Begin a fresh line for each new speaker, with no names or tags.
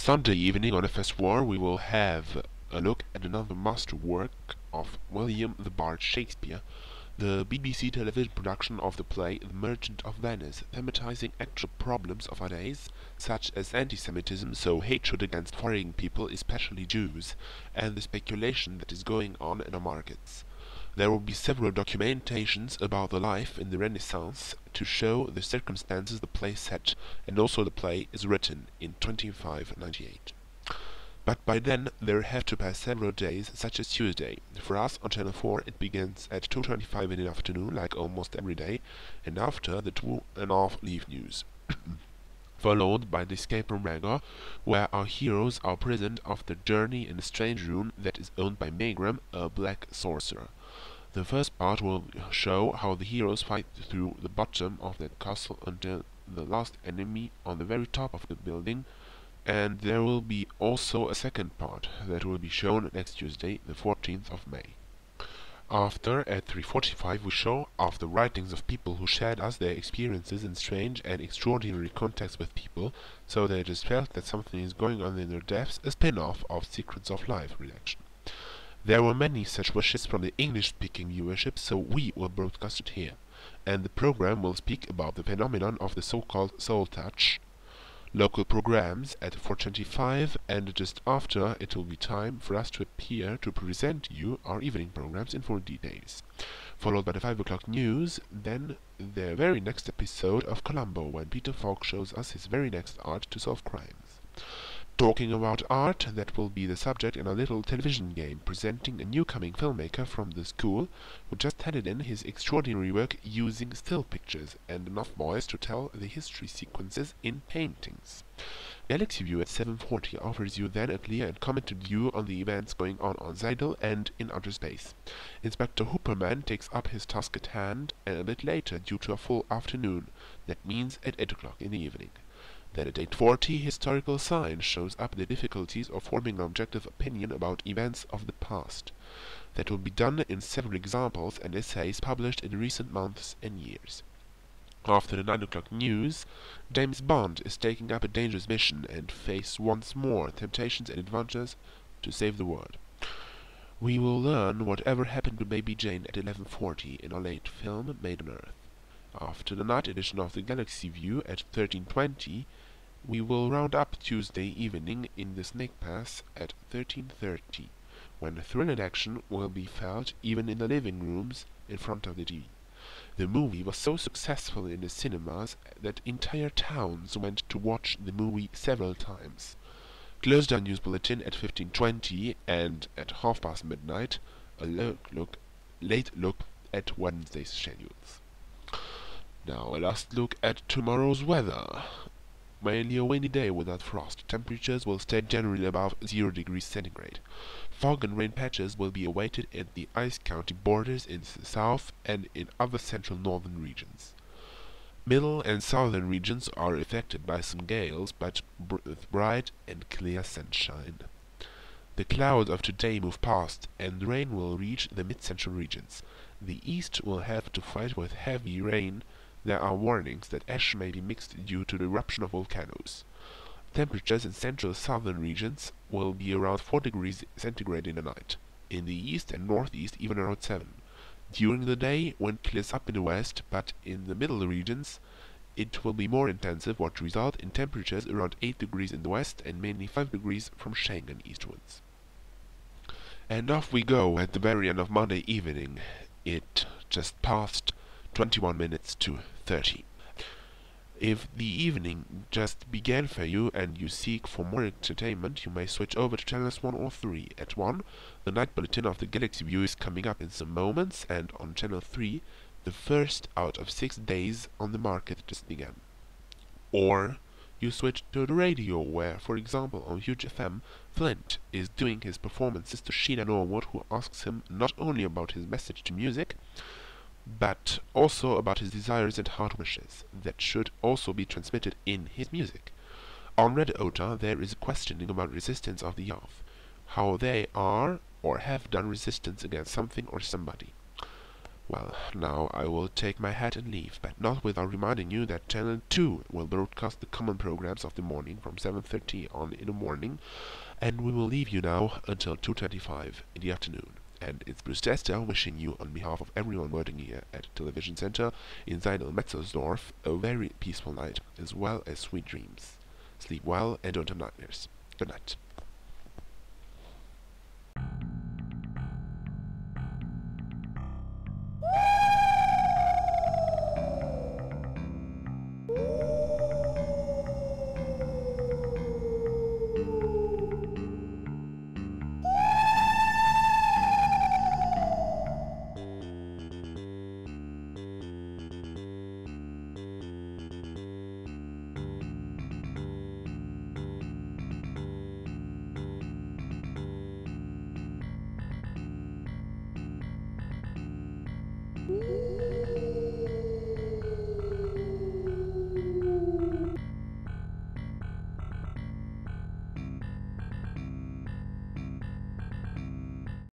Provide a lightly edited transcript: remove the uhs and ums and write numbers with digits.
Sunday evening on FS4 we will have a look at another masterwork of William the Bard Shakespeare, the BBC television production of the play The Merchant of Venice, thematizing actual problems of our days, such as anti-Semitism, so hatred against foreign people, especially Jews, and the speculation that is going on in our markets. There will be several documentations about the life in the Renaissance to show the circumstances the play set, and also the play is written in 2598. But by then there have to pass several days, such as Tuesday. For us on Channel 4 it begins at 2:25 in the afternoon, like almost every day, and after the 2:30 leave news. Followed by the escape from Rhaegar, where our heroes are prisoned after their journey in a strange room that is owned by Magram, a black sorcerer. The first part will show how the heroes fight through the bottom of that castle until the last enemy on the very top of the building, and there will be also a second part that will be shown next Tuesday, the 14th of May. After, at 3:45, we show off the writings of people who shared us their experiences in strange and extraordinary contacts with people, so that it is felt that something is going on in their depths, a spin-off of Secrets of Life redaction. There were many such wishes from the English-speaking viewership, so we will broadcast it here. And the program will speak about the phenomenon of the so-called soul touch, local programs at 4:25, and just after it will be time for us to appear to present you our evening programs in full details. Followed by the 5 o'clock news, then the very next episode of Columbo, when Peter Falk shows us his very next art to solve crimes. Talking about art, that will be the subject in a little television game, presenting a newcoming filmmaker from the school who just handed in his extraordinary work using still pictures and enough voice to tell the history sequences in paintings. Galaxy View at 7:40 offers you then a clear and commented view on the events going on Zeidel and in outer space. Inspector Hooperman takes up his task at hand, and a bit later due to a full afternoon, that means at 8 o'clock in the evening. Then at 8:40, Historical Science shows up the difficulties of forming an objective opinion about events of the past. That will be done in several examples and essays published in recent months and years. After the 9 o'clock news, James Bond is taking up a dangerous mission and faces once more temptations and adventures to save the world. We will learn whatever happened to Baby Jane at 11:40 in our late film Made on Earth. After the night edition of the Galaxy View at 13:20, we will round up Tuesday evening in the Snake Pass at 13:30, when thrill and action will be felt even in the living rooms in front of the TV. The movie was so successful in the cinemas that entire towns went to watch the movie several times. Closedown News Bulletin at 15:20, and at midnight, a late look at Wednesday's schedules. Now a last look at tomorrow's weather. Mainly a windy day without frost. Temperatures will stay generally above 0 degrees centigrade. Fog and rain patches will be awaited at the ice county borders in the south and in other central northern regions. Middle and southern regions are affected by some gales, but with bright and clear sunshine. The clouds of today move past, and the rain will reach the mid-central regions. The east will have to fight with heavy rain. There are warnings that ash may be mixed due to the eruption of volcanoes. Temperatures in central southern regions will be around 4 degrees centigrade in the night. In the east and northeast even around 7. During the day, wind clears up in the west, but in the middle regions it will be more intensive, what result in temperatures around 8 degrees in the west and mainly 5 degrees from Schengen eastwards. And off we go at the very end of Monday evening. It just passed 21 minutes to 30. If the evening just began for you and you seek for more entertainment, you may switch over to channels 1 or 3. At 1, the night bulletin of the Galaxy View is coming up in some moments, and on channel 3, the first out of 6 days on the market just began. Or you switch to the radio, where, for example, on Huge FM, Flint is doing his performances to Sheena Norwood, who asks him not only about his message to music, but also about his desires and heart wishes that should also be transmitted in his music. On Red Ota there is a questioning about resistance of the Yav, how they are or have done resistance against something or somebody. Well, now I will take my hat and leave, but not without reminding you that Channel 2 will broadcast the common programs of the morning from 7:30 on in the morning, and we will leave you now until 2:25 in the afternoon. And it's Bruce Tester wishing you, on behalf of everyone working here at Television Center in Zeidelsdorf, a very peaceful night, as well as sweet dreams. Sleep well and don't have nightmares. Good night.